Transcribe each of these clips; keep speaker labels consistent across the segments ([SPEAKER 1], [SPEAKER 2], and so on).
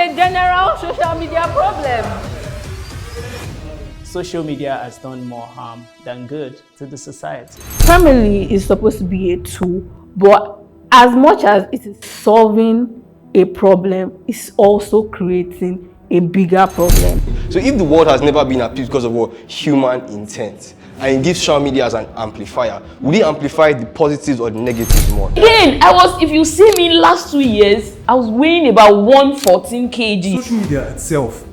[SPEAKER 1] a general social media problem.
[SPEAKER 2] Social media has done more harm than good to the society.
[SPEAKER 1] Family is supposed to be a tool, but as much as it is solving a problem, it's also creating a bigger problem.
[SPEAKER 3] So if the world has never been at peace because of what? Human intent, and it gives social media as an amplifier, would it amplify the positives or the negatives more?
[SPEAKER 4] Again, if you see me last 2 years, I was weighing about 114 kg.
[SPEAKER 5] Social media itself,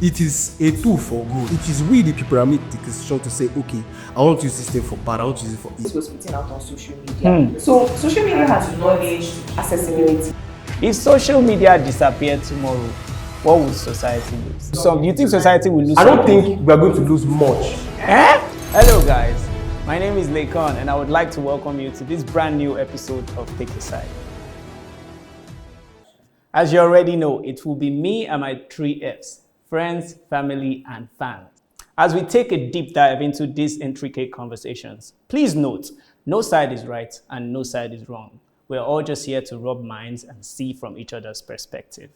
[SPEAKER 5] it is a tool for good. It is we the people that make the decision to say, okay, I want to use this thing for bad, I want to use it for
[SPEAKER 6] This was putting out on social media. So social media has knowledge, accessibility.
[SPEAKER 2] If social media disappeared tomorrow, what would society lose? So, do you think society will lose?
[SPEAKER 5] I don't think we are going to lose much.
[SPEAKER 2] Hello guys, my name is Laycon and I would like to welcome you to this brand new episode of Take a Side. As you already know, it will be me and my 3 Fs, friends, family, and fans. As we take a deep dive into these intricate conversations, please note, no side is right and no side is wrong. We're all just here to rub minds and see from each other's perspective.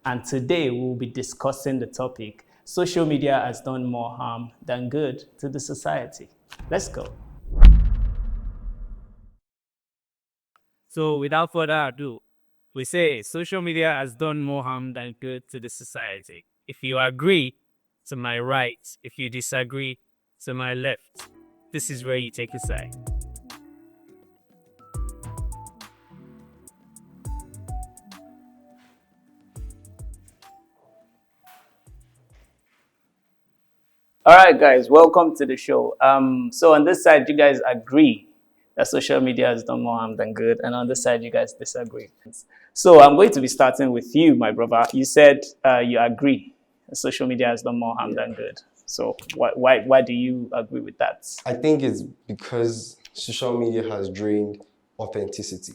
[SPEAKER 2] And today we will be discussing the topic, social media has done more harm than good to the society. Let's go. So without further ado, we say social media has done more harm than good to the society. If you agree, to my right. If you disagree, to my left. This is where you take a side. All right, guys, welcome to the show. So on this side, you guys agree that social media has done more harm than good, and on this side, you guys disagree. So I'm going to be starting with you, my brother. You said you agree that social media has done more harm than good. So why do you agree with that?
[SPEAKER 3] I think it's because social media has drained authenticity,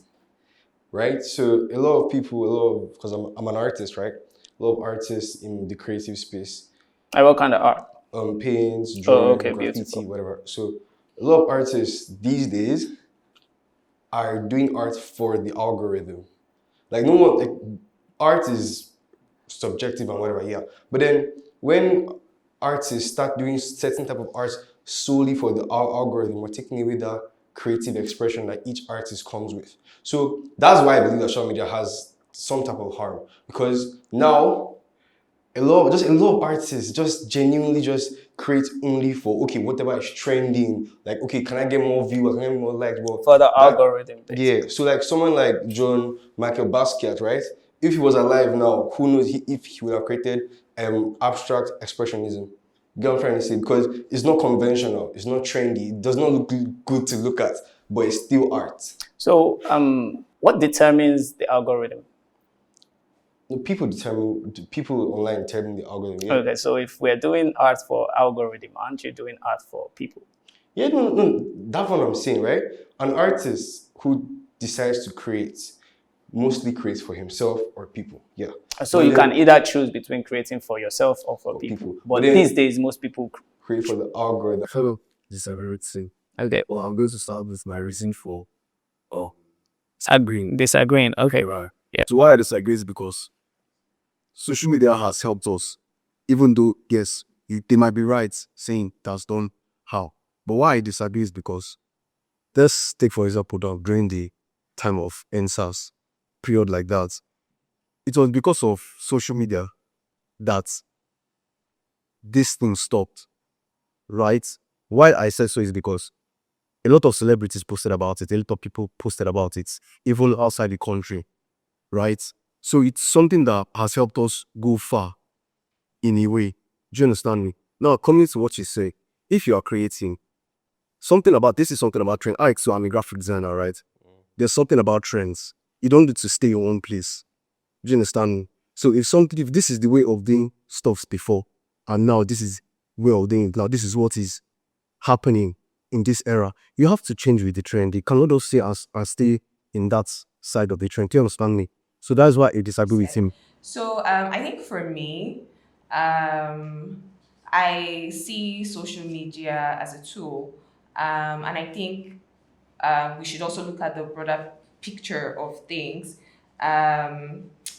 [SPEAKER 3] right? So a lot of people, because I'm an artist, right? A lot of artists in the creative space.
[SPEAKER 2] What kind of art?
[SPEAKER 3] Paints, drawing,
[SPEAKER 2] okay,
[SPEAKER 3] graffiti,
[SPEAKER 2] beautiful.
[SPEAKER 3] whatever. So a lot of artists these days are doing art for the algorithm. Like no one, like art is subjective and whatever, yeah. But then when artists start doing certain type of art solely for the algorithm, we're taking away that creative expression that each artist comes with. So that's why I believe that social media has some type of harm, because now a lot of artists just genuinely just create only for, okay, whatever is trending. Like, okay, can I get more viewers? Can I get more likes? Well,
[SPEAKER 2] For the algorithm, basically.
[SPEAKER 3] yeah. So like someone like John Michael Basquiat, right? If he was alive now, who knows if he would have created abstract expressionism. You get what I'm trying to say? Because it's not conventional, it's not trendy, it does not look good to look at, but it's still art.
[SPEAKER 2] So what determines the algorithm?
[SPEAKER 3] People online determine the algorithm. Yeah.
[SPEAKER 2] Okay, so if we're doing art for algorithm, aren't you doing art for people?
[SPEAKER 3] Yeah, no, that's what I'm saying, right? An artist who decides to create mostly creates for himself or people. Yeah.
[SPEAKER 2] So but you can either choose between creating for yourself or for people. But these days, most people
[SPEAKER 3] create for the algorithm.
[SPEAKER 5] Hello, disagree with you.
[SPEAKER 2] Okay.
[SPEAKER 5] Well, I'm going to start with my reason for
[SPEAKER 2] disagreeing. Okay,
[SPEAKER 5] right.
[SPEAKER 2] Yeah.
[SPEAKER 5] So why I disagree is because social media has helped us, even though, yes, they might be right saying that's done how. But why I disagree is because, let's take for example, during the time of NSAS period like that, it was because of social media that this thing stopped, right? Why I said so is because a lot of celebrities posted about it, a lot of people posted about it, even outside the country, right? So it's something that has helped us go far in a way. Do you understand me? Now, coming to what you say, if you are creating this is something about trend. So I'm a graphic designer, right? There's something about trends. You don't need to stay in one place. Do you understand me? So if this is the way of doing stuffs before, and now this is way of doing it, now this is what is happening in this era, you have to change with the trend. You cannot just stay in that side of the trend. Do you understand me? So that's why I disagree with him.
[SPEAKER 6] So I think for me, I see social media as a tool, and I think we should also look at the broader picture of things.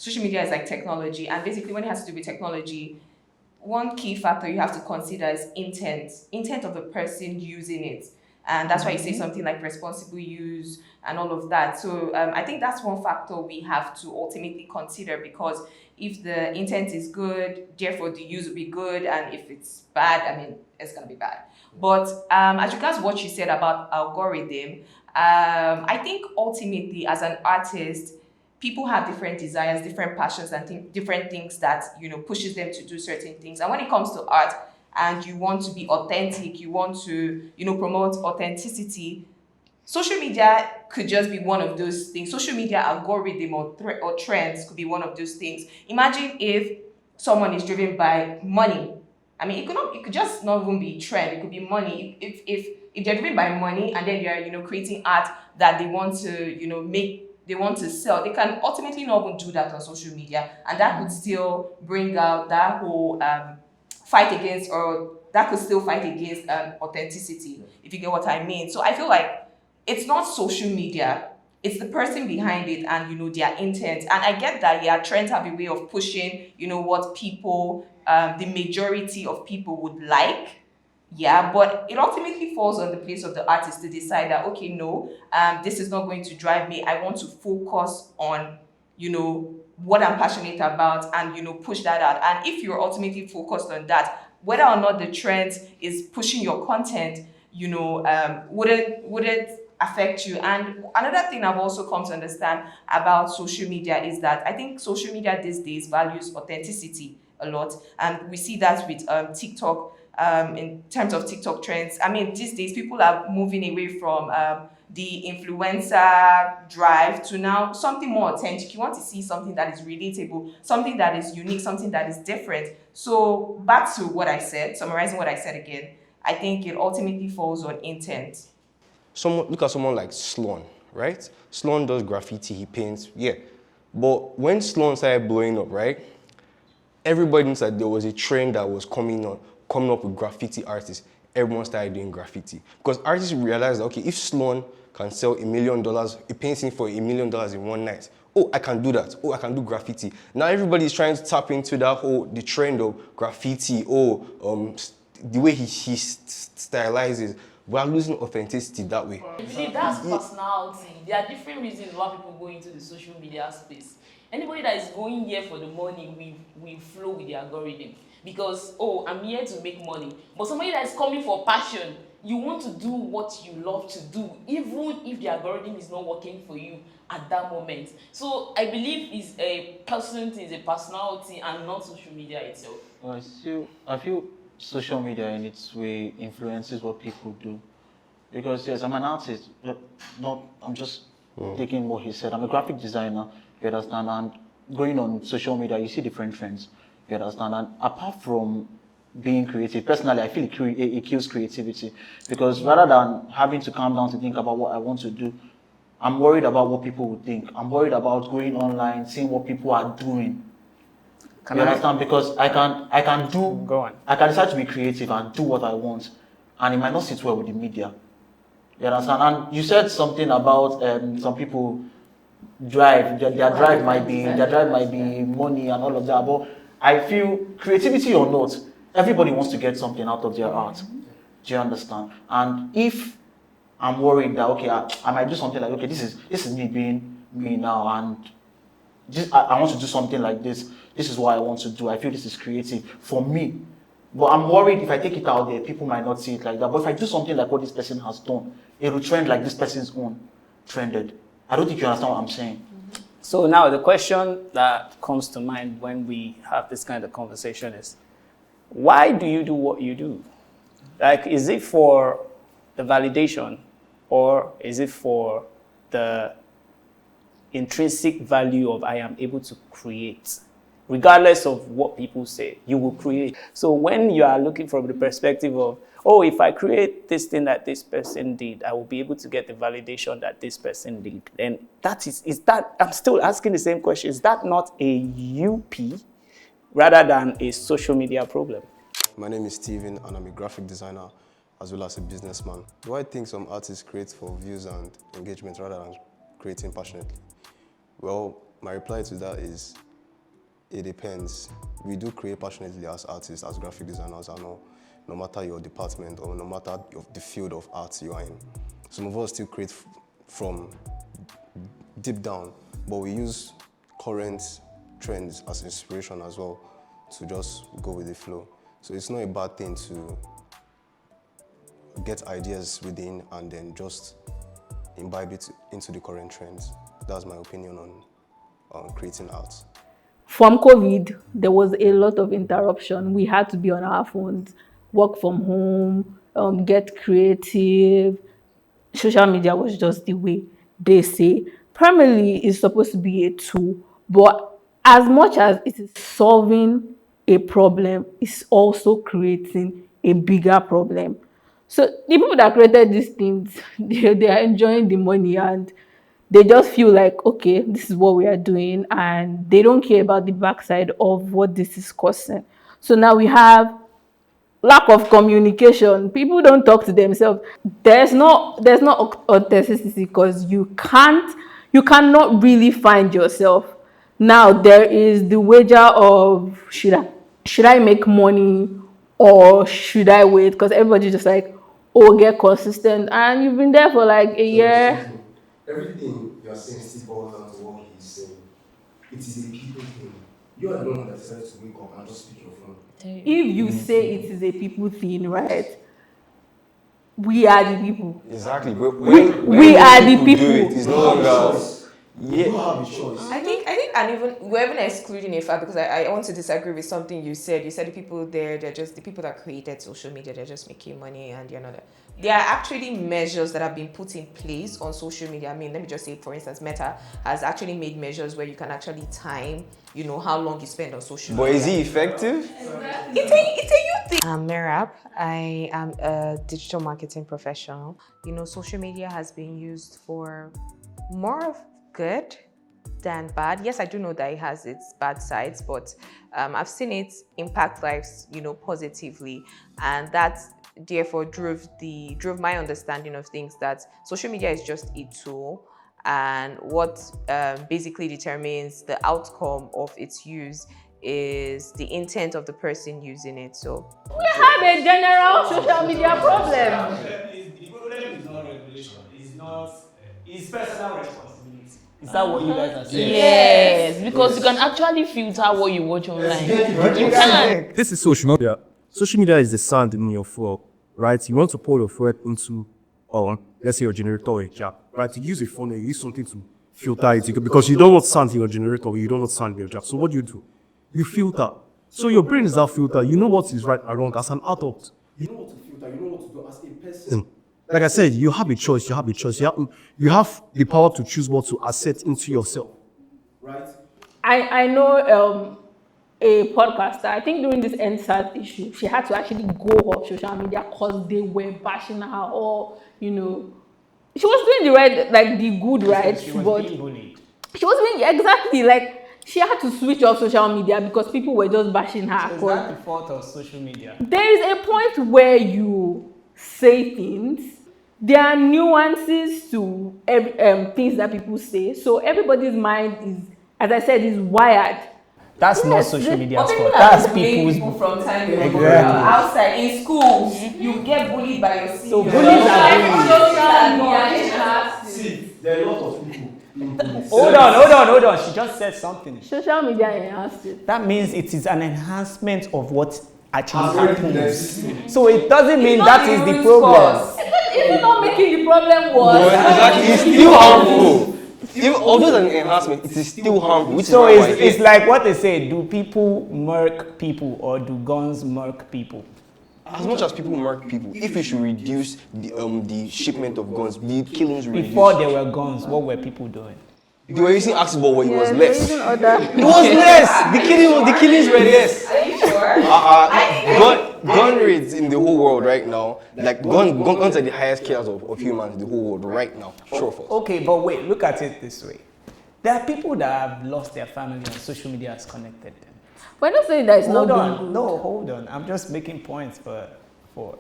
[SPEAKER 6] social media is like technology, and basically when it has to do with technology, one key factor you have to consider is intent of the person using it. And that's why you say something like responsible use and all of that. So I think that's one factor we have to ultimately consider, because if the intent is good, therefore the use will be good, and if it's bad, I mean, it's going to be bad. But as regards what you said about algorithm, I think ultimately as an artist, people have different desires, different passions, and different things that pushes them to do certain things. And when it comes to art, and you want to be authentic, you want to promote authenticity, social media could just be one of those things. Social media algorithm or trends could be one of those things. Imagine if someone is driven by money. I mean, it could just not even be trend. It could be money. If they're driven by money, and then they're creating art that they want to make, they want to sell, they can ultimately not even do that on social media, and that could still bring out that whole fight against, or that could still fight against authenticity, if you get what I mean. So I feel like it's not social media, it's the person behind it, and their intent. And I get that, yeah, trends have a way of pushing what people, the majority of people would like. Yeah, but it ultimately falls on the place of the artist to decide that, okay, no, this is not going to drive me. I want to focus on what I'm passionate about, and push that out. And if you're ultimately focused on that, whether or not the trend is pushing your content, wouldn't affect you. And another thing I've also come to understand about social media is that I think social media these days values authenticity a lot, and we see that with TikTok. In terms of TikTok trends, I mean, these days people are moving away from the influencer drive to now something more authentic. You want to see something that is relatable, something that is unique, something that is different. So back to what I said, summarizing what I said again, I think it ultimately falls on intent.
[SPEAKER 3] Look at someone like Sloan, right? Sloan does graffiti, he paints, yeah. But when Sloan started blowing up, right? Everybody knows that there was a trend that was coming up with graffiti artists. Everyone started doing graffiti. Because artists realized that, okay, if Sloan can sell $1 million, a painting for $1 million in one night, oh, I can do that. Oh, I can do graffiti. Now everybody's trying to tap into the trend of graffiti. The way he stylizes. We are losing authenticity that way.
[SPEAKER 4] I believe that's personality. There are different reasons why people go into the social media space. Anybody that is going here for the money will flow with the algorithm, because I'm here to make money. But somebody that is coming for passion, you want to do what you love to do, even if the algorithm is not working for you at that moment. So I believe it's a person, it's a personality, and not social media itself.
[SPEAKER 7] I feel social media in its way influences what people do. Because yes, I'm an artist, but I'm just taking what he said. I'm a graphic designer, you understand, and going on social media, you see different trends, you understand. And apart from being creative, personally, I feel it kills creativity, because rather than having to calm down to think about what I want to do, I'm worried about what people would think. I'm worried about going online, seeing what people are doing. You understand? Because I can decide to be creative and do what I want, and it might not sit well with the media. You understand? And you said something about some people drive. Their drive might be money and all of that. But I feel, creativity or not, everybody wants to get something out of their art. Do you understand? And if I'm worried that, okay, I might do something like, okay, this is me being me now, and I want to do something like this. This is what I want to do. I feel this is creative for me. But I'm worried if I take it out there, people might not see it like that. But if I do something like what this person has done, it will trend like this person's own trended. I don't think you understand what I'm saying.
[SPEAKER 2] So now the question that comes to mind when we have this kind of conversation is, why do you do what you do? Like, is it for the validation, or is it for the intrinsic value of I am able to create? Regardless of what people say, you will create. So when you are looking from the perspective of, if I create this thing that this person did, I will be able to get the validation that this person did. And I'm still asking the same question. Is that not a UP rather than a social media problem?
[SPEAKER 3] My name is Steven, and I'm a graphic designer as well as a businessman. Do I think some artists create for views and engagement rather than creating passionately? Well, my reply to that is It depends. We do create passionately as artists, as graphic designers, and all, no matter your department or no matter the field of arts you are in. Some of us still create from deep down, but we use current trends as inspiration as well to just go with the flow. So it's not a bad thing to get ideas within and then just imbibe it into the current trends. That's my opinion on creating art.
[SPEAKER 1] From COVID, there was a lot of interruption. We had to be on our phones, work from home, get creative. Social media was just the way they say. Primarily, it's supposed to be a tool, but as much as it is solving a problem, it's also creating a bigger problem. So the people that created these things, they are enjoying the money and they just feel like, okay, this is what we are doing, and they don't care about the backside of what this is causing. So now we have lack of communication. People don't talk to themselves. There's no authenticity because you cannot really find yourself. Now there is the wager of should I make money or should I wait? Because everybody's just like, oh, get consistent, and you've been there for like a year.
[SPEAKER 3] Everything you are saying still boils down to what he is saying. It is a people thing. You are the one that decided to wake up and just pick your phone.
[SPEAKER 1] If you say it is a people thing, right? We are the people.
[SPEAKER 3] Exactly. But
[SPEAKER 1] We are the people.
[SPEAKER 3] It's no longer.
[SPEAKER 8] You have a choice.
[SPEAKER 6] I think, and even we're even excluding a fact because I want to disagree with something you said. You said the people there, they're just the people that created social media. They're just making money, and you're not. There are actually measures that have been put in place on social media. I mean, let me just say, for instance, Meta has actually made measures where you can actually time, how long you spend on social media.
[SPEAKER 3] But is it effective?
[SPEAKER 6] It's a you thing. I'm Merab. I am a digital marketing professional. Social media has been used for more of good than bad. Yes, I do know that it has its bad sides, but I've seen it impact lives, positively, and that therefore drove my understanding of things that social media is just a tool, and what basically determines the outcome of its use is the intent of the person using it. So
[SPEAKER 1] We have a general social media problem.
[SPEAKER 2] The problem is not regulation. It's personal responsibility. Is that what you guys are saying?
[SPEAKER 4] Yes, because you can actually filter what you watch online. You can.
[SPEAKER 5] This is social media. Social media is the sand in your fuel, right? You want to pour your fuel into, let's say your generator, right? You use a funnel, you use something to filter it because you don't want sand in your generator, you don't want sand in your jar. So what do? You filter. So your brain is that filter. You know what is right and wrong as an adult.
[SPEAKER 8] You know what to filter, you know what to do as a person.
[SPEAKER 5] Like I said, you have a choice. You have the power to choose what to accept into yourself.
[SPEAKER 8] Right?
[SPEAKER 1] I know a podcaster, I think during this NSAT issue, she had to actually go off social media because they were bashing her, or she was doing the right, like the good right,
[SPEAKER 2] She was
[SPEAKER 1] but
[SPEAKER 2] being bullied.
[SPEAKER 1] she was being exactly like she had to switch off social media because people were just bashing her.
[SPEAKER 2] So is that the fault of social media?
[SPEAKER 1] There is a point where you say things. There are nuances to things that people say. So everybody's mind is, as I said, is wired.
[SPEAKER 2] That's not
[SPEAKER 1] Yes,
[SPEAKER 2] social media's
[SPEAKER 6] But
[SPEAKER 2] fault.
[SPEAKER 6] people
[SPEAKER 2] That's
[SPEAKER 6] that bully
[SPEAKER 2] people's.
[SPEAKER 6] people from time to time.
[SPEAKER 2] Exactly.
[SPEAKER 6] Outside in schools, you get bullied by your seniors.
[SPEAKER 2] So bullies are
[SPEAKER 8] See, there are a lot of people being bullied.
[SPEAKER 2] Hold on. She just said something.
[SPEAKER 1] Social media enhanced it.
[SPEAKER 2] That means it is an enhancement of what actually
[SPEAKER 8] Has already been
[SPEAKER 2] happens.
[SPEAKER 8] existing.
[SPEAKER 2] So it doesn't mean
[SPEAKER 6] It's
[SPEAKER 2] that
[SPEAKER 6] not
[SPEAKER 2] is the
[SPEAKER 6] root
[SPEAKER 2] problem.
[SPEAKER 6] cause.
[SPEAKER 1] Is it not making the problem worse?
[SPEAKER 3] Exactly. It's still harmful. Although it's an enhancement, it is still harmful. Which
[SPEAKER 2] So
[SPEAKER 3] is why
[SPEAKER 2] it's like what they say, do people murk people or do guns murk people?
[SPEAKER 3] as much as people murk people, if we should reduce the shipment of guns, the killings reduce.
[SPEAKER 2] Before there were guns, what were people doing?
[SPEAKER 3] They were using axes, but it was
[SPEAKER 1] Yeah,
[SPEAKER 3] less.
[SPEAKER 1] there isn't other-
[SPEAKER 3] It was less. The killings were less.
[SPEAKER 6] Are you sure?
[SPEAKER 3] Gun rates in the whole world right now, like guns are the highest killers of humans in the whole world right now. True of us.
[SPEAKER 2] Okay, but wait, look at it this way. There are people that have lost their family and social media has connected them.
[SPEAKER 1] We're not saying that it's
[SPEAKER 2] Hold
[SPEAKER 1] not
[SPEAKER 2] on,
[SPEAKER 1] doing good.
[SPEAKER 2] no, hold on. I'm just making points for.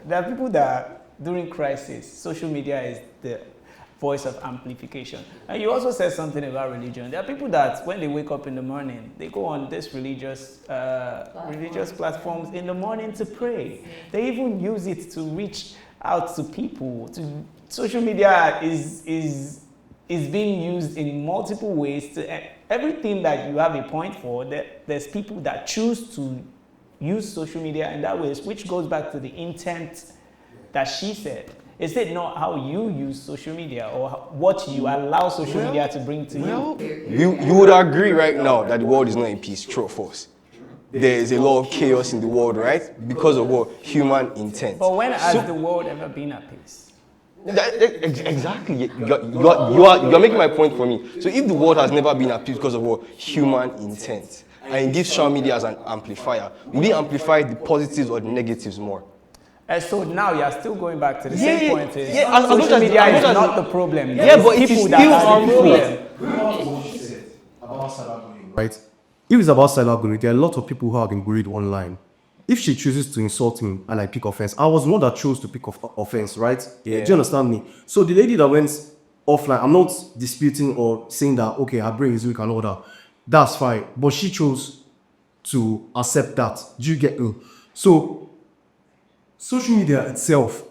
[SPEAKER 2] There are people that during crisis, social media is the voice of amplification. And you also said something about religion. There are people that when they wake up in the morning, they go on this religious platforms in the morning to pray. They even use it to reach out to people. Social media is being used in multiple ways. Everything that you have a point for, there's people that choose to use social media in that way, which goes back to the intent that she said. Is it not how you use social media or what you allow social media to bring to you?
[SPEAKER 3] You would agree right now that the world is not in peace, true or false? There is a lot of chaos in the world, right? Because of what? Human intent.
[SPEAKER 2] But when has the world ever been at peace?
[SPEAKER 3] Exactly. You are making my point for me. So if the world has never been at peace because of what? Human intent. And it gives social media as an amplifier. Will it amplify the positives or the negatives more?
[SPEAKER 2] And so now you are still going back to the
[SPEAKER 3] Yeah,
[SPEAKER 2] same point.
[SPEAKER 3] social
[SPEAKER 2] media is not the problem.
[SPEAKER 3] Yeah, but it is
[SPEAKER 2] people
[SPEAKER 3] still
[SPEAKER 2] that are the
[SPEAKER 3] harmful.
[SPEAKER 2] problem.
[SPEAKER 5] Right? If it's about cyberbullying, there are a lot of people who have been bullied online. If she chooses to insult me and I pick offense, I was the one that chose to pick offense, right?
[SPEAKER 3] Yeah.
[SPEAKER 5] Do you understand me? So the lady that went offline, I'm not disputing or saying that, okay, her brain is weak and all that. That's fine. But she chose to accept that. Do you get me? So social media itself,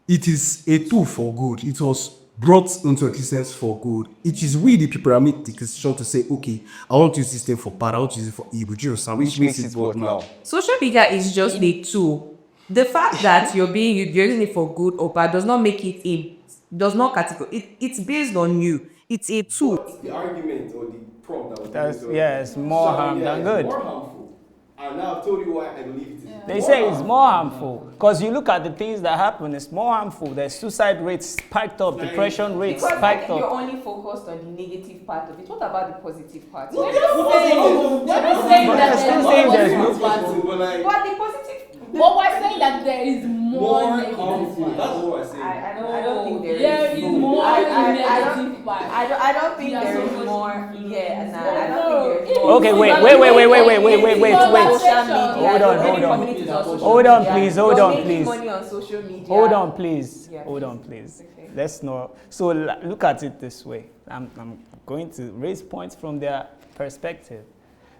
[SPEAKER 5] it is a tool for good. It was brought into existence for good. It is we, the people, that make the decision to say, okay, I want to use this thing for bad, I want to use it for evil. Do you understand? Which makes it what now?
[SPEAKER 6] Social media is just a tool. The fact that you're using it for good or bad does not make it does not categorize. It's based on you. It's a tool.
[SPEAKER 3] The argument or the prompt that was
[SPEAKER 2] It's more harm than good.
[SPEAKER 3] more harmful. And now I've told you why I believe it is.
[SPEAKER 2] They say it's more harmful because you look at the things that happen, it's more harmful. There's suicide rates spiked up, depression rates
[SPEAKER 6] Because
[SPEAKER 2] spiked
[SPEAKER 6] you're
[SPEAKER 2] up.
[SPEAKER 6] only focused on the negative part of it. What about the positive part?
[SPEAKER 4] We're not saying
[SPEAKER 2] But
[SPEAKER 4] that
[SPEAKER 2] they're still
[SPEAKER 4] there
[SPEAKER 2] saying
[SPEAKER 4] is
[SPEAKER 2] there's
[SPEAKER 4] more
[SPEAKER 2] no
[SPEAKER 4] positive.
[SPEAKER 6] But the positive.
[SPEAKER 4] But we're saying that there is more negative
[SPEAKER 8] harmful.
[SPEAKER 4] part.
[SPEAKER 8] That's what I say.
[SPEAKER 6] I don't think
[SPEAKER 4] There is more negative part.
[SPEAKER 6] I don't think
[SPEAKER 4] Yeah,
[SPEAKER 6] there
[SPEAKER 4] so
[SPEAKER 6] is
[SPEAKER 4] much
[SPEAKER 6] more.
[SPEAKER 4] negative.
[SPEAKER 6] Yeah, nah,
[SPEAKER 4] No,
[SPEAKER 6] I don't think there's
[SPEAKER 4] no.
[SPEAKER 6] more.
[SPEAKER 2] Okay, wait.
[SPEAKER 6] Social media.
[SPEAKER 2] Hold on,
[SPEAKER 6] Many
[SPEAKER 2] hold on.
[SPEAKER 6] communities on social
[SPEAKER 2] Hold on,
[SPEAKER 6] media.
[SPEAKER 2] please, hold
[SPEAKER 6] You're
[SPEAKER 2] on,
[SPEAKER 6] making
[SPEAKER 2] please.
[SPEAKER 6] money on social media.
[SPEAKER 2] Hold on, please.
[SPEAKER 6] Yeah.
[SPEAKER 2] Hold on, please.
[SPEAKER 6] Okay.
[SPEAKER 2] Let's not. So look at it this way. I'm going to raise points from their perspective.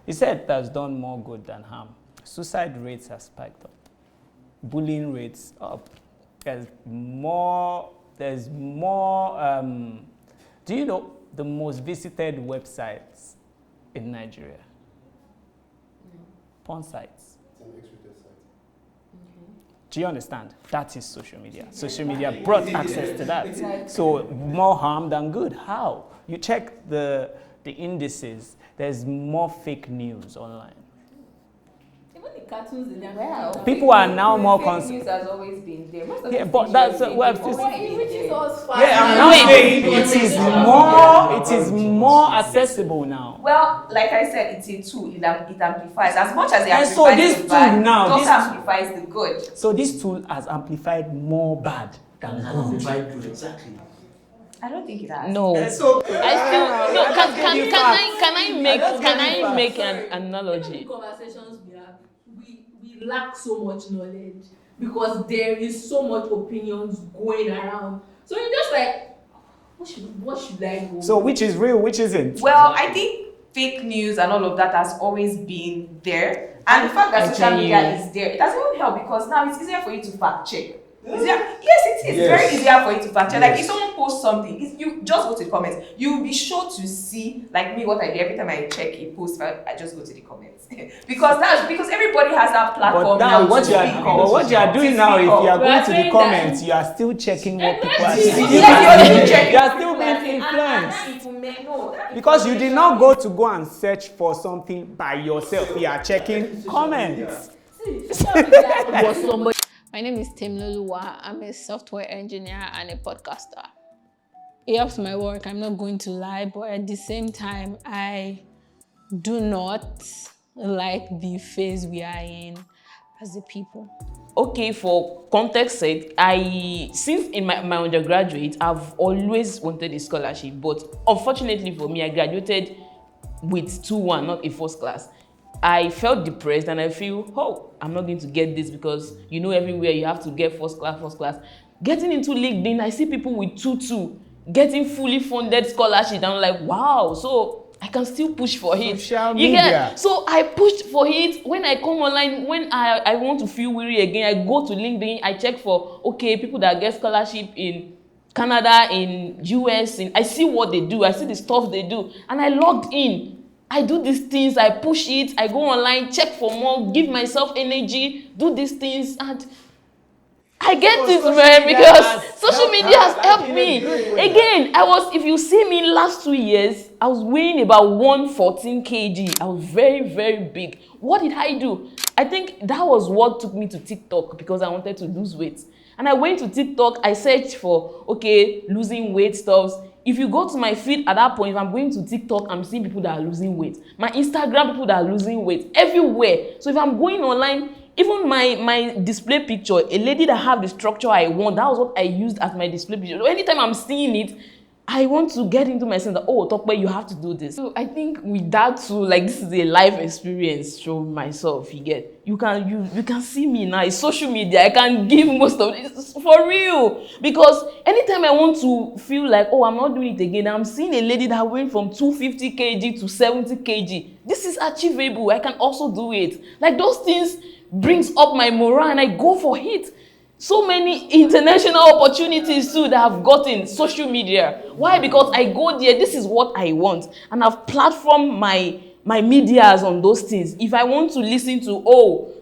[SPEAKER 2] He said that's done more good than harm. Suicide rates have spiked up. Bullying rates up. There's more. Do you know the most visited websites in Nigeria? Porn sites. Do you understand? That is social media. Social media brought access to that. So more harm than good. How? You check the indices. There's more fake news online.
[SPEAKER 4] Even the cartoons in
[SPEAKER 6] Well,
[SPEAKER 2] People are now more
[SPEAKER 6] fake news has always been there. Most of
[SPEAKER 2] Yeah,
[SPEAKER 6] the
[SPEAKER 2] but
[SPEAKER 6] things
[SPEAKER 2] that's
[SPEAKER 6] you're
[SPEAKER 2] what I'm
[SPEAKER 6] saying,
[SPEAKER 2] still-
[SPEAKER 6] they've always
[SPEAKER 4] which
[SPEAKER 6] been
[SPEAKER 4] is
[SPEAKER 6] there.
[SPEAKER 4] us fine.
[SPEAKER 2] Yeah, I'm now saying it is more accessible now.
[SPEAKER 6] Well, like I said, it's a tool. It amplifies as much as it
[SPEAKER 2] And so
[SPEAKER 6] amplifies
[SPEAKER 2] this
[SPEAKER 6] the bad.
[SPEAKER 2] tool now,
[SPEAKER 6] it also
[SPEAKER 2] this-
[SPEAKER 6] amplifies the good.
[SPEAKER 2] So this tool has amplified more bad than good.
[SPEAKER 8] Exactly.
[SPEAKER 6] I don't think it has.
[SPEAKER 4] No.
[SPEAKER 2] So
[SPEAKER 4] I still no. Can I make an analogy?
[SPEAKER 1] The conversations we have, we lack so much knowledge because there is so much opinions going around. So you're just like, what should I go?
[SPEAKER 2] So which is real, which isn't?
[SPEAKER 6] Well, I think fake news and all of that has always been there. And the fact that social media is there, it doesn't even help because now it's easier for you to fact check. Yes, it is.
[SPEAKER 3] Yes.
[SPEAKER 6] Very easier for you to fact check. Like
[SPEAKER 3] Yes.
[SPEAKER 6] if someone posts something, you just go to the comments. You'll be sure to see, like me, what I do every time I check a post, I just go to the comments. because everybody has that platform
[SPEAKER 2] But now
[SPEAKER 6] now
[SPEAKER 2] what
[SPEAKER 6] to
[SPEAKER 2] you
[SPEAKER 6] speak
[SPEAKER 2] are,
[SPEAKER 6] of.
[SPEAKER 2] what you are doing
[SPEAKER 6] To
[SPEAKER 2] now,
[SPEAKER 6] speak
[SPEAKER 2] if you are
[SPEAKER 6] of.
[SPEAKER 2] going to the
[SPEAKER 4] saying
[SPEAKER 2] comments, you are still checking what people are
[SPEAKER 4] Exactly.
[SPEAKER 2] saying.
[SPEAKER 6] Yes, you're checking.
[SPEAKER 2] You are still being influenced. Because you did not go to go and search for something by yourself. You are checking comments.
[SPEAKER 9] My name is Tim Luluwa. I'm a software engineer and a podcaster. It helps my work, I'm not going to lie, but at the same time, I do not like the phase we are in as a people.
[SPEAKER 4] Okay, for context sake, since in my undergraduate, I've always wanted a scholarship, but unfortunately for me, I graduated with 2-1, not a first class. I felt depressed and I feel, I'm not going to get this because everywhere you have to get first class. Getting into LinkedIn, I see people with 2-2. getting fully funded scholarship. I'm like, wow, so I can still push for it.
[SPEAKER 2] Social
[SPEAKER 4] You
[SPEAKER 2] media.
[SPEAKER 4] get? So I pushed for it. When I come online, when I want to feel weary again, I go to LinkedIn, I check for, okay, people that get scholarship in Canada, in US, I see what they do, I see the stuff they do, and I logged in. I do these things, I push it, I go online, check for more, give myself energy, do these things, and I get it, man, because social media has helped me. Again, if you see me last 2 years, I was weighing about 114 kg. I was very, very big. What did I do? I think that was what took me to TikTok, because I wanted to lose weight. And I went to TikTok, I searched for, okay, losing weight stuff. If you go to my feed at that point, if I'm going to TikTok, I'm seeing people that are losing weight. My Instagram, people that are losing weight. Everywhere. So if I'm going online, even my display picture, a lady that have the structure I want, that was what I used as my display picture. So anytime I'm seeing it, I want to get into my sense that, oh, Tokwe, you have to do this. So I think with that too, like, this is a life experience from myself. You can see me now. It's social media. I can give most of it. It's for real. Because anytime I want to feel like, oh, I'm not doing it again, I'm seeing a lady that went from 250 kg to 70 kg. This is achievable. I can also do it. Like, those things brings up my morale and I go for it. So many international opportunities too that I've gotten social media. Why? Because I go there, this is what I want, and I've platformed my medias on those things. If I want to listen to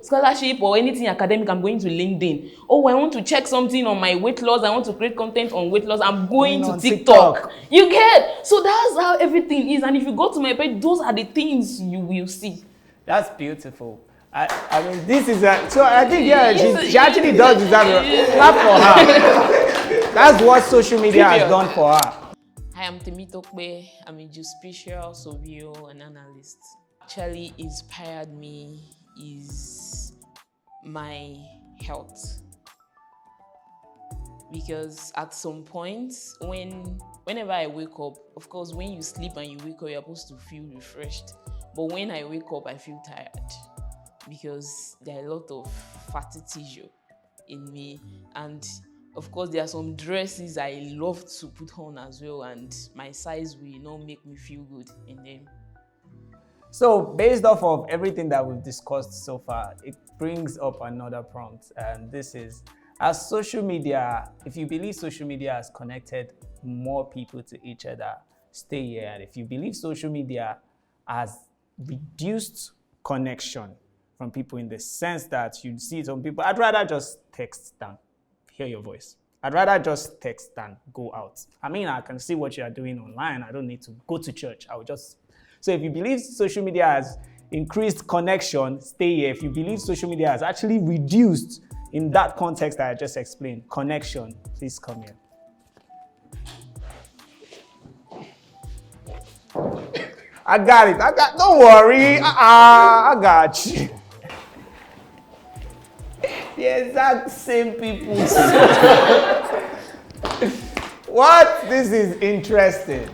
[SPEAKER 4] scholarship or anything academic, I'm going to LinkedIn. Oh, I want to check something on my weight loss, I want to create content on weight loss, I'm going to TikTok. You get? So that's how everything is. And if you go to my page, those are the things you will see.
[SPEAKER 2] That's beautiful. I mean, this is so I think, yeah, she actually does deserve a clap for her. That's what social media has done for her.
[SPEAKER 4] I am Temitokbe. I'm a geospatial surveyor and analyst. Actually inspired me is my health. Because at some point, whenever I wake up, of course, when you sleep and you wake up, you're supposed to feel refreshed. But when I wake up, I feel tired, because there are a lot of fatty tissue in me, and of course there are some dresses I love to put on as well, and my size will not make me feel good in them.
[SPEAKER 2] So based off of everything that we've discussed so far, it brings up another prompt, and this is, as social media, if you believe social media has connected more people to each other, stay here. And if you believe social media has reduced connection from people, in the sense that you see some people, I'd rather just text than hear your voice. I'd rather just text than go out. I mean, I can see what you are doing online. I don't need to go to church. So if you believe social media has increased connection, stay here. If you believe social media has actually reduced, in that context that I just explained, connection, please come here. I got it. Don't worry. I got you. The exact same people. What? This is interesting.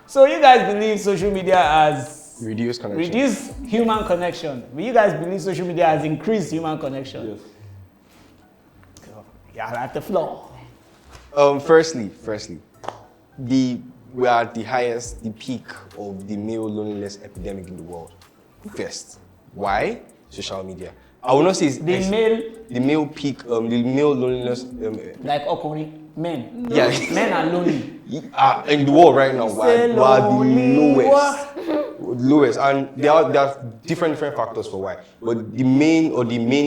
[SPEAKER 2] So you guys believe social media has
[SPEAKER 3] Reduced connection.
[SPEAKER 2] reduced human connection. But you guys believe social media has increased human connection.
[SPEAKER 3] Yes.
[SPEAKER 2] Yeah, at the floor.
[SPEAKER 3] Firstly, we are at the peak of the male loneliness epidemic in the world. First, why? Social media. I will not say it's
[SPEAKER 2] The
[SPEAKER 3] male peak, the male loneliness.
[SPEAKER 2] like okori, men.
[SPEAKER 3] Yeah,
[SPEAKER 2] Men are lonely.
[SPEAKER 3] in the world right now, we are the
[SPEAKER 2] lonely.
[SPEAKER 3] lowest, and there are different factors for why. But the main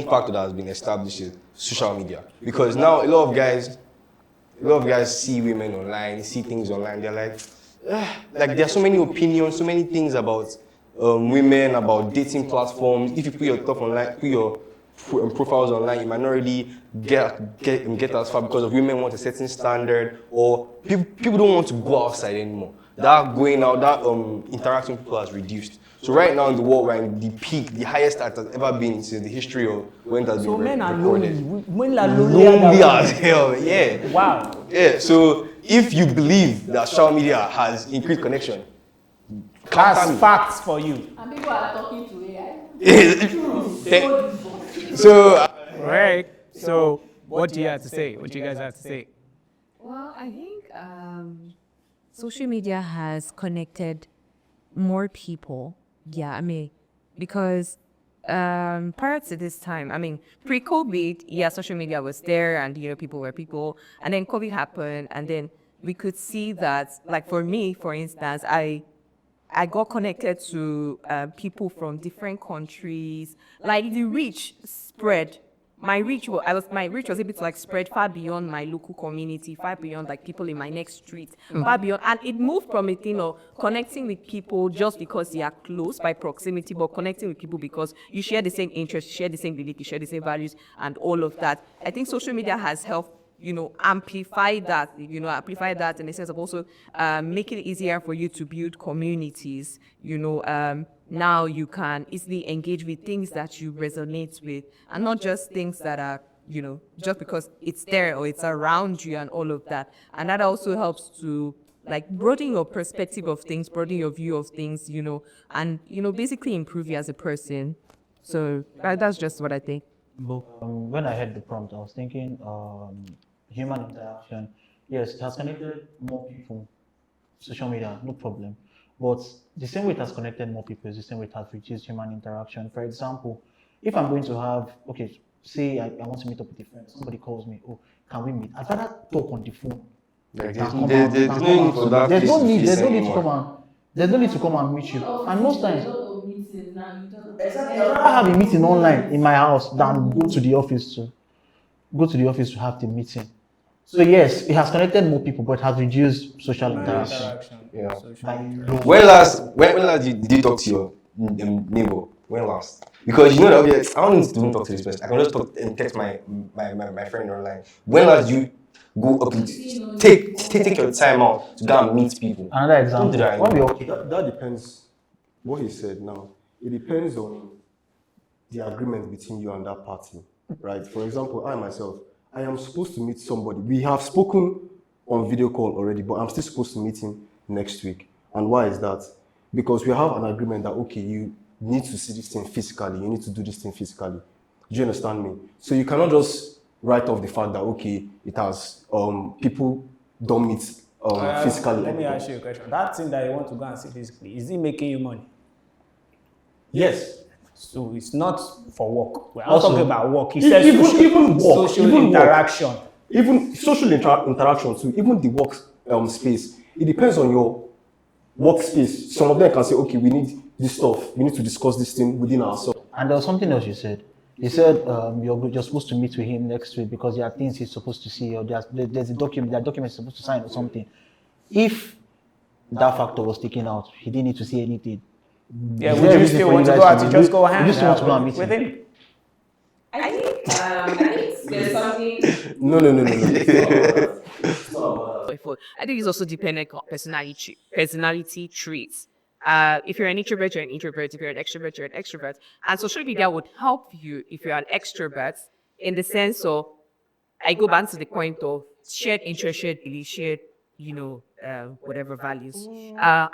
[SPEAKER 3] factor that has been established is social media, because now a lot of guys see women online, see things online. They're like there are so many opinions, so many things about women, about dating platforms. If you put your stuff online, put your profiles online, you might not really get as far, because of women want a certain standard, or people don't want to go outside anymore. That going out, that interacting with people has reduced. So right now in the world, we're in the peak, the highest that has ever been since the history of when it has been recorded.
[SPEAKER 2] Men are lonely. Men are
[SPEAKER 3] Lonely as hell, yeah.
[SPEAKER 2] Wow.
[SPEAKER 3] Yeah, so if you believe that social media has increased connection,
[SPEAKER 2] That's facts for you.
[SPEAKER 1] And people are talking to AI.
[SPEAKER 3] so
[SPEAKER 2] Right. So what do you have to say? What do you guys have to say?
[SPEAKER 10] Well, I think social media has connected more people. Yeah, I mean, because prior to this time, I mean, pre-COVID, yeah, social media was there, and people were people, and then COVID happened, and then we could see that, like for me, for instance, I got connected to people from different countries. Like the reach spread. My reach was able to like spread far beyond my local community, far beyond like people in my next street, far beyond, and it moved from a thing of connecting with people just because you are close by proximity, but connecting with people because you share the same interests, you share the same beliefs, you share the same values, and all of that. I think social media has helped amplify that in the sense of also making it easier for you to build communities. Now you can easily engage with things that you resonate with, and not just things that are just because it's there or it's around you and all of that. And that also helps to like broaden your perspective of things, broaden your view of things, and basically improve you as a person. So that's just what I think.
[SPEAKER 7] But when I heard the prompt, I was thinking human interaction. Yes, it has connected more people. Social media, no problem. But the same way it has connected more people is the same way it has reduced human interaction. For example, if I'm going to have, okay, say I want to meet up with a friend, somebody calls me, oh, can we meet? I'd rather talk on the phone.
[SPEAKER 3] Like,
[SPEAKER 7] than
[SPEAKER 3] there's,
[SPEAKER 7] come
[SPEAKER 3] there-
[SPEAKER 7] out-
[SPEAKER 3] there's
[SPEAKER 7] than
[SPEAKER 3] no
[SPEAKER 7] come
[SPEAKER 3] need
[SPEAKER 7] out
[SPEAKER 3] for
[SPEAKER 7] to-
[SPEAKER 3] that
[SPEAKER 7] There's no need,
[SPEAKER 3] face-to-face
[SPEAKER 7] there's no need to
[SPEAKER 3] anymore.
[SPEAKER 7] come and there's no need to come and meet you. And most times,
[SPEAKER 1] Exactly.
[SPEAKER 7] I'd rather have a meeting online in my house than go to the office to have the meeting. So yes, it has connected more people, but it has reduced social interaction.
[SPEAKER 3] Yeah.
[SPEAKER 7] By law.
[SPEAKER 3] When last did you talk to your neighbor? When last? Because you know that okay, I don't need to even talk to this person. I can just talk and text my friend online. When last you go up to take your time out to go and meet people?
[SPEAKER 7] Another example,
[SPEAKER 3] Don't do that
[SPEAKER 7] when we
[SPEAKER 3] anymore.
[SPEAKER 7] okay,
[SPEAKER 8] That depends. What he said now, it depends on the agreement between you and that party, right? For example, I myself, I am supposed to meet somebody. We have spoken on video call already, but I'm still supposed to meet him next week. And why is that? Because we have an agreement that, okay, you need to see this thing physically, you need to do this thing physically. Do you understand me? So you cannot just write off the fact that, okay, it has, people don't meet physically.
[SPEAKER 2] Let me ask you a question. That thing that you want to go and see physically, is it making you money?
[SPEAKER 8] Yes.
[SPEAKER 2] So it's not for work. We're not
[SPEAKER 8] Also,
[SPEAKER 2] talking about work. He says
[SPEAKER 8] even work,
[SPEAKER 2] social
[SPEAKER 8] even work.
[SPEAKER 2] interaction.
[SPEAKER 8] Even social interaction too, even the work space, it depends on your workspace. Some of them can say, okay, we need this stuff, we need to discuss this thing within ourselves.
[SPEAKER 7] And there was something else you said. You said you're supposed to meet with him next week because there are things he's supposed to see, or there's a document, there are documents he's supposed to sign or something. If that factor was taken out, he didn't need to see anything.
[SPEAKER 2] Yeah,
[SPEAKER 7] Is
[SPEAKER 2] would
[SPEAKER 7] there a
[SPEAKER 2] you
[SPEAKER 7] reason
[SPEAKER 2] still
[SPEAKER 7] for
[SPEAKER 2] want to
[SPEAKER 7] guys
[SPEAKER 2] go out to just go
[SPEAKER 7] would
[SPEAKER 2] hang
[SPEAKER 7] you still want to go and
[SPEAKER 2] out
[SPEAKER 7] meet
[SPEAKER 2] with
[SPEAKER 7] him?
[SPEAKER 2] him?
[SPEAKER 6] I think there's something.
[SPEAKER 8] No.
[SPEAKER 10] I think it's also dependent on personality traits. If you're an introvert, you're an introvert. If you're an extrovert, you're an extrovert. And social media would help you if you're an extrovert in the sense of, I go back to the point of shared interest, shared belief, shared, whatever values.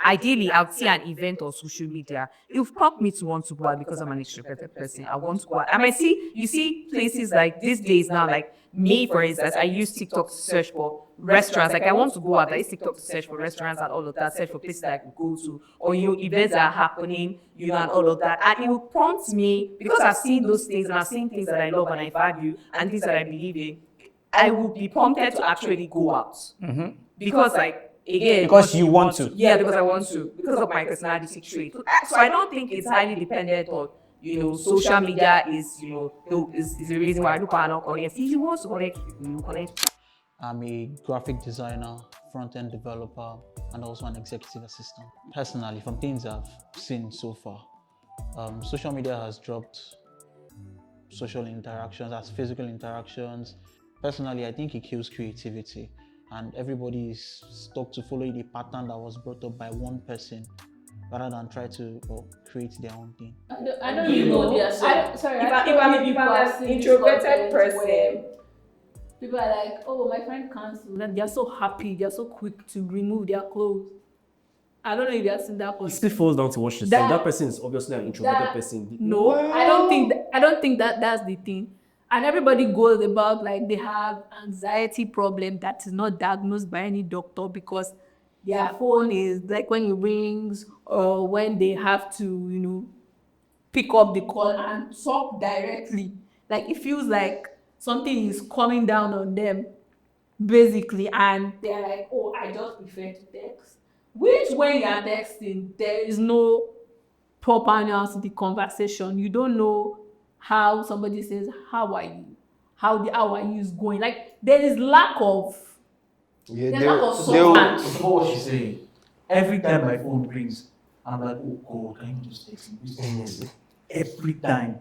[SPEAKER 10] Ideally, I would see an event on social media. It would prompt me to want to go out because I'm an extroverted person. I want to go out. I might see, you see places like these days now, like me, for instance, I use TikTok to search for restaurants. Like I want to go out, I use TikTok to search for restaurants and all of that, search for places that I could go to, or events that are happening, and all of that. And it will prompt me because I've seen those things and I've seen things that I love and I value and things that I believe in. I will be prompted to actually go out. Because again,
[SPEAKER 2] Because you want to.
[SPEAKER 10] yeah, because I want to, because of my personality trait. So I don't think it's highly dependent on, social media is, is the reason why people are not connected. If you want to connect, you connect.
[SPEAKER 7] I'm a graphic designer, front-end developer, and also an executive assistant. Personally, from things I've seen so far, social media has dropped social interactions as physical interactions. Personally, I think it kills creativity, and everybody is stuck to following a pattern that was brought up by one person rather than try to create their own thing.
[SPEAKER 9] I don't know.
[SPEAKER 6] If I'm an
[SPEAKER 10] introverted person,
[SPEAKER 9] People are like, oh, my friend canceled.
[SPEAKER 1] And they're so happy, they're so quick to remove their clothes. I don't know if you have seen that
[SPEAKER 8] It
[SPEAKER 1] person.
[SPEAKER 8] still falls down to what she said. That person is obviously an introverted person.
[SPEAKER 1] No, I don't think that that's the thing. And everybody goes about like they have anxiety problem that is not diagnosed by any doctor because their phone is like when it rings or when they have to, pick up the call and talk directly. Like it feels like something is coming down on them, basically, and they're like, oh, I just prefer to text. Which when you're texting, there is no proper nuance to the conversation. You don't know how somebody says, how are you? How are you is going. Like there is lack of
[SPEAKER 3] Yeah,
[SPEAKER 1] there's lack of
[SPEAKER 3] they'll
[SPEAKER 1] substance.
[SPEAKER 7] So what she's saying, every time my phone rings, I'm like, oh God, can you just text me? Just text me. Every time.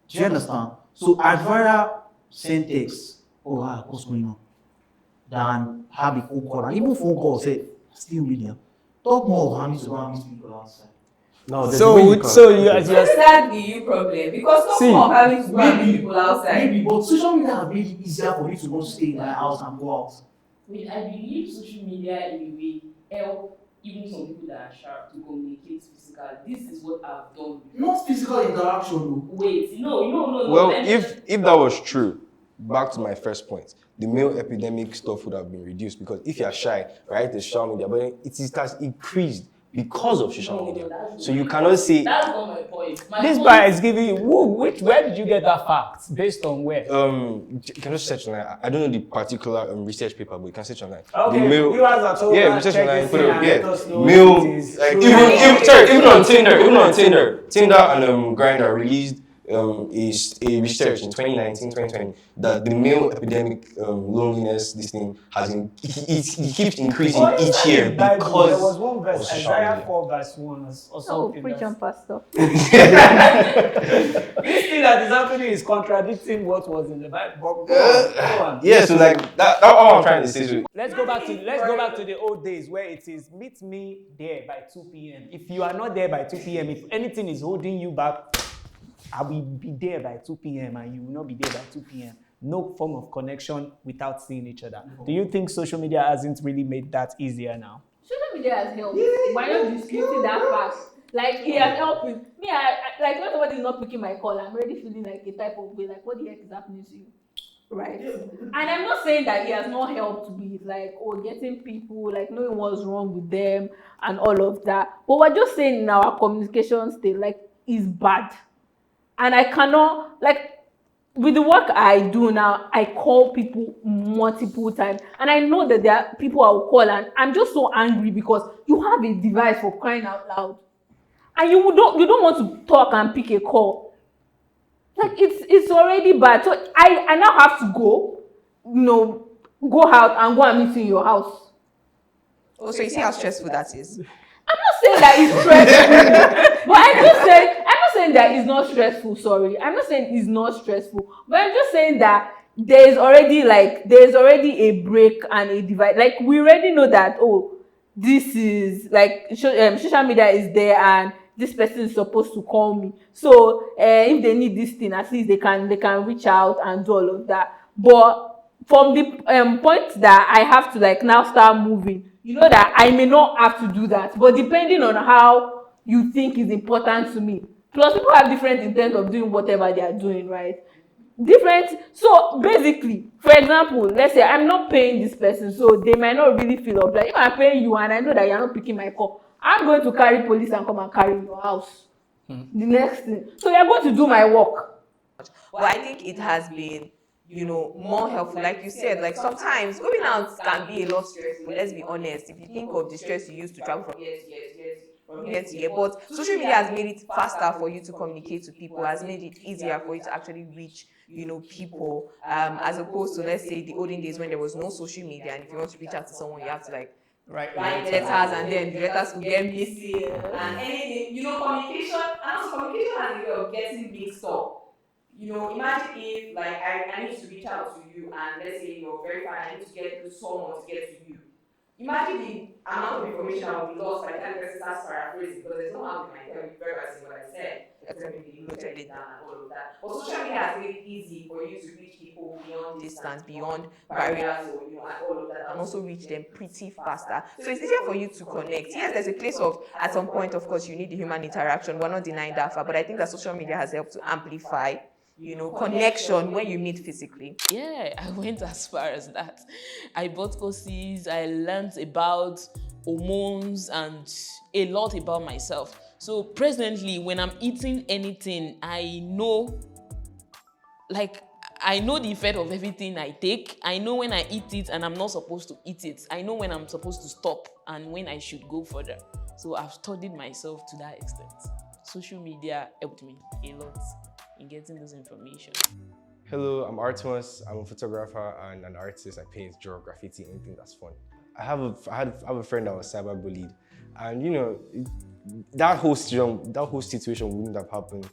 [SPEAKER 7] Do you understand? So I'd rather send text, oh, hi, what's going on, than have a phone call. And even phone call, say, still William. Talk more of having to go and meet people outside.
[SPEAKER 8] Now, there's a way you
[SPEAKER 2] So,
[SPEAKER 8] can.
[SPEAKER 2] so you, as you
[SPEAKER 6] Why did
[SPEAKER 2] are,
[SPEAKER 6] that be you problem? Because some
[SPEAKER 2] See,
[SPEAKER 6] of having to go and meet people outside.
[SPEAKER 7] Maybe, but social media have made it easier for me to want to stay in my house and go out.
[SPEAKER 4] Wait, I believe social media in a way help even some people that are sharp to communicate physically. This is what I've done.
[SPEAKER 7] Not physical interaction, no.
[SPEAKER 4] Wait, no.
[SPEAKER 3] Well,
[SPEAKER 4] let me
[SPEAKER 3] if that was true, back to my first point, the male epidemic stuff would have been reduced because if you're shy, right, the social media, but it has increased because of social media. So you cannot say
[SPEAKER 4] That's not my point.
[SPEAKER 2] this guy is giving you, where did you get that fact? Based on where?
[SPEAKER 3] you can just search online. I don't know the particular research paper, but you can search online.
[SPEAKER 2] Okay,
[SPEAKER 3] The male,
[SPEAKER 2] viewers at home,
[SPEAKER 3] yeah, research
[SPEAKER 2] check
[SPEAKER 3] online.
[SPEAKER 2] this
[SPEAKER 3] Put
[SPEAKER 2] thing
[SPEAKER 3] it,
[SPEAKER 2] and let us know
[SPEAKER 3] male,
[SPEAKER 2] if it is
[SPEAKER 3] like
[SPEAKER 2] true.
[SPEAKER 3] even on Tinder and Grindr released is a research in 2019, 2020 that the male epidemic loneliness, this thing it keeps increasing
[SPEAKER 2] Oh,
[SPEAKER 3] each
[SPEAKER 2] inside
[SPEAKER 3] year
[SPEAKER 2] the Bible,
[SPEAKER 3] because
[SPEAKER 2] there was one
[SPEAKER 3] of
[SPEAKER 2] verse,
[SPEAKER 3] social
[SPEAKER 2] Isaiah
[SPEAKER 3] media.
[SPEAKER 2] 4 verse 1 or
[SPEAKER 1] Oh,
[SPEAKER 2] something.
[SPEAKER 1] preach and pastor.
[SPEAKER 2] This thing that is happening is contradicting what was in the Bible. But go on.
[SPEAKER 3] Yeah, so like that's all I'm trying to say. So
[SPEAKER 2] Let's go back to the old days where it is meet me there by 2 p.m. If you are not there by 2 p.m., if anything is holding you back, I will be there by 2 p.m. and you will not be there by 2 p.m. No form of connection without seeing each other. Do you think social media hasn't really made that easier now?
[SPEAKER 1] Social media has helped. Why not disputing that fact? Like it has helped with me. I like when somebody is not picking my call, I'm already feeling like a type of way. Like what the heck is happening to you? Right. And I'm not saying that it has not helped with like getting people, like knowing what's wrong with them and all of that. But we're just saying in our communication state, like is bad. And I cannot like with the work I do now, I call people multiple times, and I know that there are people I will call, and I'm just so angry because you have a device for crying out loud, and you don't want to talk and pick a call. Like it's already bad. So I now have to go out and go and meet in your house.
[SPEAKER 6] Oh, so you see how stressful that is?
[SPEAKER 1] I'm not saying that it's stressful, but I'm not saying that it's not stressful. Sorry, I'm not saying it's not stressful, but I'm just saying that there's already a break and a divide. Like we already know that this is like social media is there and this person is supposed to call me. So if they need this thing, at least they can reach out and do all of that. But from the point that I have to like now start moving, you know that I may not have to do that, but depending on how you think is important to me. Plus, people have different intent of doing whatever they are doing, right? Different. So basically, for example, let's say I'm not paying this person, so they might not really feel obliged. If I'm paying you and I know that you're not picking my call, I'm going to carry police and come and carry your house. The next thing. So you're going to do my work.
[SPEAKER 6] But I think it has been, more helpful. Like you said, like sometimes going out can be a lot stressful. Let's be honest. If you think of the stress you used to travel from here to here, but social media has made it faster for you to communicate to people, has made it easier for you to actually reach, people, as opposed to, let's say, the olden days when there was no social media, and if you want to reach out to someone, you have to like
[SPEAKER 2] Right.
[SPEAKER 6] write letters, and then the letters will get missing and anything. Communication, and also communication has a way of getting mixed up. Imagine if like I need to reach out to you, and let's say you're very far, I need to get to someone to get to you. Imagine the amount of information I will be lost by the time the person starts paraphrasing, because there's no how they might tell you verbatim what I said, except maybe you noted it down and all of that. But social media has made it easy for you to reach people beyond distance, beyond barriers, or and all of that, and also reach them pretty faster. So it's easier for you to connect. Yes, there's a place of, at some point, of course, you need the human interaction. We're not denying that far, but I think that social media has helped to amplify connection when you meet physically.
[SPEAKER 4] Yeah, I went as far as that. I bought courses, I learned about hormones and a lot about myself. So presently, when I'm eating anything, I know the effect of everything I take. I know when I eat it and I'm not supposed to eat it. I know when I'm supposed to stop and when I should go further. So I've studied myself to that extent. Social media helped me a lot in getting this information.
[SPEAKER 3] Hello, I'm Artemus. I'm a photographer and an artist. I paint, draw, graffiti, anything that's fun. I have a friend that was cyberbullied, and that whole situation wouldn't have happened,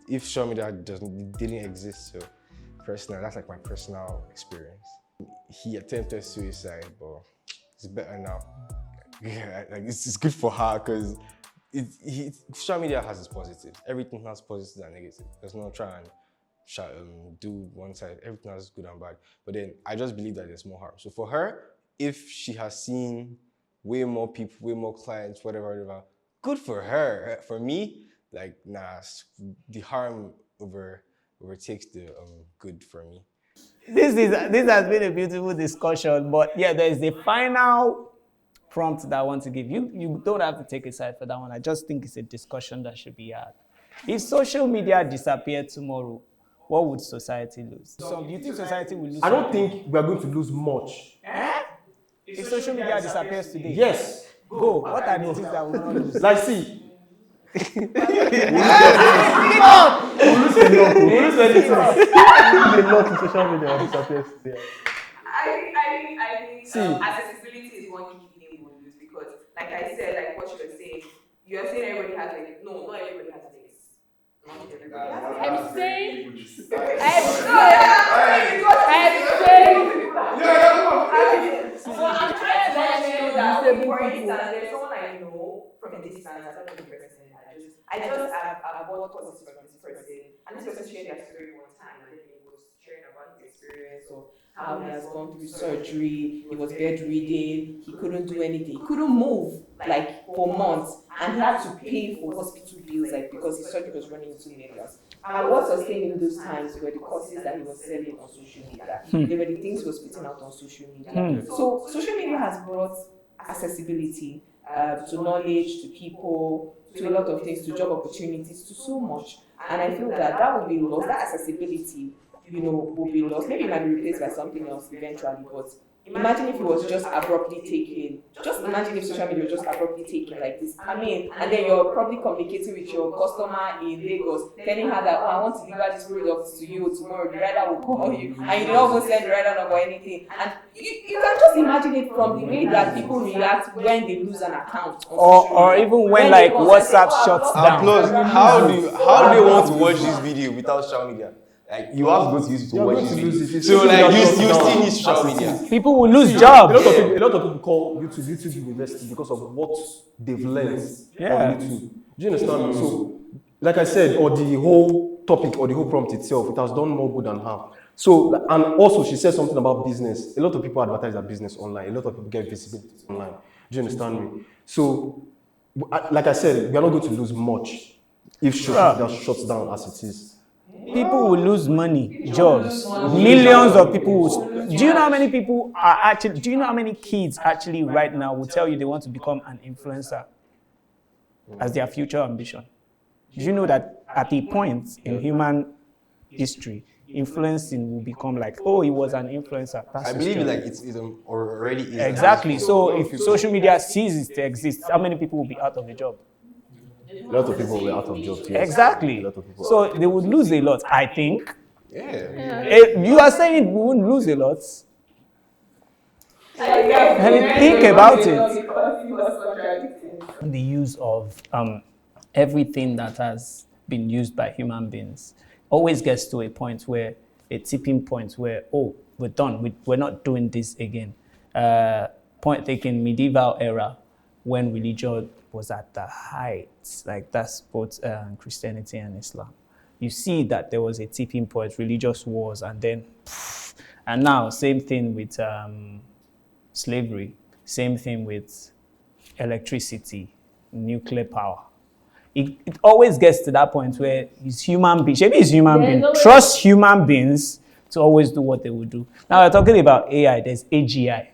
[SPEAKER 3] if social media didn't exist. So that's like my personal experience. He attempted suicide, but it's better now. Yeah, like it's good for her because social media has its positives. Everything has positives and negatives. Let's not try and do one side. Everything has good and bad. But then I just believe that there's more harm. So for her, if she has seen way more people, way more clients, whatever, good for her. For me, the harm overtakes the good for me.
[SPEAKER 2] This has been a beautiful discussion, but yeah, there is the final prompt that I want to give you. You don't have to take a side for that one. I just think it's a discussion that should be had. If social media disappeared tomorrow, what would society lose? So do you think society will lose?
[SPEAKER 8] I don't think we are going to lose much.
[SPEAKER 2] If social media disappears today?
[SPEAKER 8] Yes.
[SPEAKER 2] Go. What are the things that we will not lose?
[SPEAKER 8] Like, see.
[SPEAKER 2] We'll
[SPEAKER 8] lose a lot in social media disappears today.
[SPEAKER 6] I think
[SPEAKER 8] See.
[SPEAKER 6] accessibility is one key thing we will lose because, like I said, like what you are saying everybody has legs. No, not everybody has legs. Not everybody has legs.
[SPEAKER 1] I'm saying,
[SPEAKER 6] So I'm trying to let you know that, for instance, there's someone I know from a distance, I don't know the person. I bought courses from this person, and this person shared their story one time, and then he was sharing about his experience of how he has gone through surgery, he was bedridden, he couldn't do anything, he couldn't move for months, and he had to pay for hospital bills because his surgery was running into millions. And what sustained him those times were the courses that he was selling on social media. They were the things he was putting out on social media. So social media has brought accessibility to knowledge, to people, to a lot of things, to job opportunities, to so much. And I feel that will be lost. That accessibility, will be lost. Maybe it might be replaced by something else eventually, but imagine if it was just abruptly taken. Just imagine if social media was just abruptly taken like this. And then you're probably communicating with your customer in Lagos, telling her that, I want to deliver this product to you tomorrow. The rider will call you, and you don't even send the rider number or anything. And you can just imagine it from the way that people react when they lose an account.
[SPEAKER 2] Or even when WhatsApp shuts down.
[SPEAKER 3] Applause. How do they want to watch this video without social media? Like you have to go to YouTube to watch this video. So you still need social media.
[SPEAKER 2] People will lose jobs.
[SPEAKER 8] A lot of people call YouTube university because of what they've learned on YouTube. Do you understand me? So, like I said, or the whole topic or the whole prompt itself, it has done more good than harm. So, and also she said something about business. A lot of people advertise their business online. A lot of people get visibility online. Do you understand me? So, like I said, we are not going to lose much if social media shuts down as it is.
[SPEAKER 2] People will lose money, jobs. Millions of people will. Do you know how many people are actually? Do you know how many kids actually right now will tell you they want to become an influencer as their future ambition? Do you know that at a point in human history, influencing will become like, he was an influencer.
[SPEAKER 3] I believe it's already is.
[SPEAKER 2] Exactly. So if social media ceases to exist, how many people will be out of a job?
[SPEAKER 8] A lot of people were out of jobs. Yes.
[SPEAKER 2] Exactly. So they would lose a lot, I think.
[SPEAKER 3] Yeah.
[SPEAKER 2] You are saying we wouldn't lose a lot. And think about it. The use of everything that has been used by human beings always gets to a tipping point where, we're done. We're not doing this again. Point taken, medieval era, when religion was at the height, that's both Christianity and Islam. You see that there was a tipping point, religious wars, and then, and now same thing with slavery, same thing with electricity, nuclear power. it always gets to that point where it's human beings. Maybe it's human
[SPEAKER 1] There's
[SPEAKER 2] beings.
[SPEAKER 1] always-
[SPEAKER 2] Trust human beings to always do what they will do. Now we're talking about AI. There's AGI.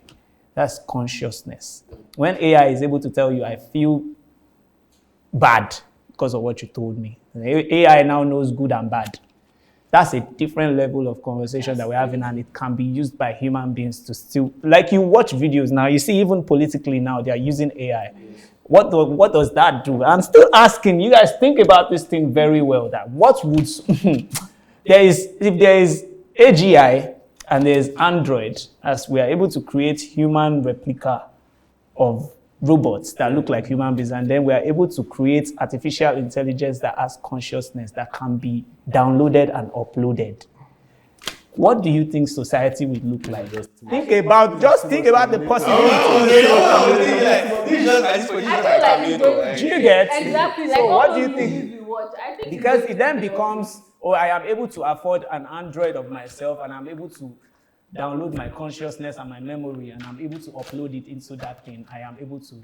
[SPEAKER 2] That's consciousness. When AI is able to tell you, I feel bad because of what you told me. AI now knows good and bad. That's a different level of conversation that we're having, and it can be used by human beings to still, like you watch videos now, you see even politically now, they are using AI. What does that do? I'm still asking, you guys think about this thing very well, that what would, if there is AGI and there's Android, as we are able to create human replica of robots that look like human beings, and then we are able to create artificial intelligence that has consciousness that can be downloaded and uploaded. What do you think society would look like? Think about the possibility. Do you get?
[SPEAKER 1] Exactly. Like
[SPEAKER 2] So
[SPEAKER 1] all
[SPEAKER 2] what do you
[SPEAKER 1] those
[SPEAKER 2] think?
[SPEAKER 1] movies we watch, I think
[SPEAKER 2] Because it then becomes, oh, I am able to afford an Android of myself, and I'm able to download my consciousness and my memory, and I'm able to upload it into that thing. I am able to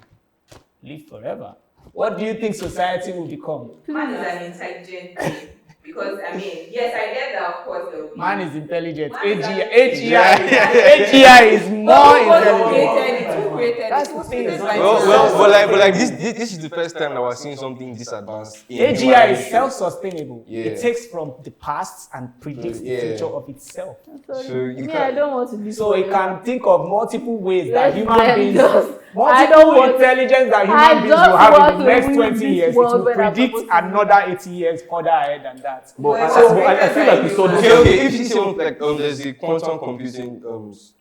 [SPEAKER 2] live forever. What do you think society will become?
[SPEAKER 6] Man is an intelligent thing. Because, I mean, yes, I get that, of course.
[SPEAKER 2] Man is intelligent.
[SPEAKER 6] Man is
[SPEAKER 2] AGI is more intelligent.
[SPEAKER 6] That's
[SPEAKER 2] the thing.
[SPEAKER 3] But like this is the first time that we're seeing something this advanced. in human
[SPEAKER 2] AGI is
[SPEAKER 3] history.
[SPEAKER 2] self-sustainable.
[SPEAKER 3] Yeah.
[SPEAKER 2] It takes from the past and predicts the
[SPEAKER 3] Yeah.
[SPEAKER 2] future of itself.
[SPEAKER 3] So you
[SPEAKER 1] I
[SPEAKER 3] can't.
[SPEAKER 1] don't want to be
[SPEAKER 2] So it can think of multiple ways that
[SPEAKER 1] Let
[SPEAKER 2] human
[SPEAKER 1] them
[SPEAKER 2] beings,
[SPEAKER 1] just- I
[SPEAKER 2] multiple
[SPEAKER 1] don't want-
[SPEAKER 2] intelligence that
[SPEAKER 1] I
[SPEAKER 2] human beings
[SPEAKER 1] just
[SPEAKER 2] will have
[SPEAKER 1] want
[SPEAKER 2] in
[SPEAKER 1] to
[SPEAKER 2] the next
[SPEAKER 1] live
[SPEAKER 2] 20
[SPEAKER 1] this
[SPEAKER 2] years. It
[SPEAKER 1] world
[SPEAKER 2] will
[SPEAKER 1] where I'm
[SPEAKER 2] predict
[SPEAKER 1] supposed to live.
[SPEAKER 2] another 80 years further ahead than that.
[SPEAKER 8] But
[SPEAKER 6] Well,
[SPEAKER 8] I feel like we saw this.
[SPEAKER 3] Okay, if you see something like there's a quantum computing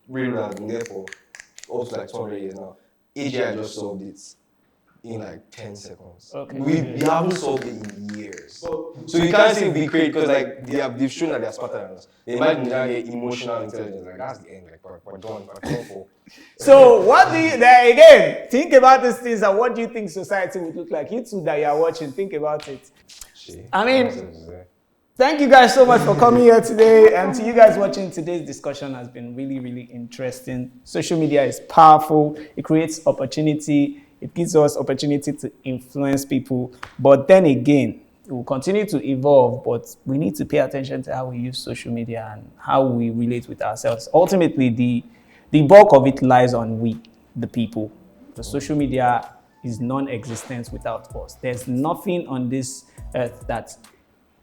[SPEAKER 3] radio that's been there for up to like 200 years now. AGI just solved it in like 10 seconds.
[SPEAKER 2] Okay.
[SPEAKER 3] We haven't solved it in years. So you can't say we create, because like they've shown that they're smarter than us. They might get emotional intelligence. Like that's the end. Like we're done. We're done for.
[SPEAKER 2] So what do you, there again, think about these things and what do you think society would look like? You two that you are watching, think about it. I mean, thank you guys so much for coming here today, and to you guys watching, today's discussion has been really, really interesting. Social media is powerful. It creates opportunity. It gives us opportunity to influence people. But then again, it will continue to evolve, but we need to pay attention to how we use social media and how we relate with ourselves. Ultimately, the bulk of it lies on we, the people. The social media is non-existent without us. There's nothing on this earth that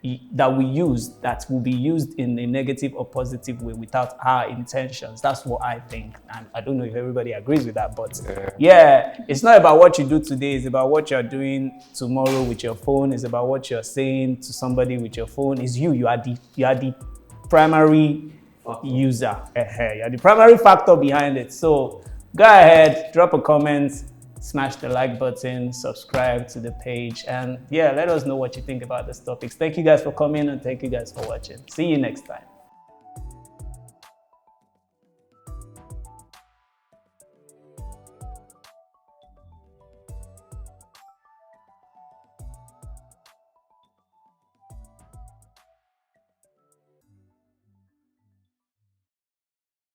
[SPEAKER 2] we use that will be used in a negative or positive way without our intentions. That's what I think. And I don't know if everybody agrees with that, but yeah, it's not about what you do today. It's about what you're doing tomorrow with your phone. It's about what you're saying to somebody with your phone. It's you. You are the primary user. You're the primary factor behind it. So go ahead, drop a comment, smash the like button, subscribe to the page, and yeah, let us know what you think about these topics. Thank you guys for coming, and thank you guys for watching. See you next time.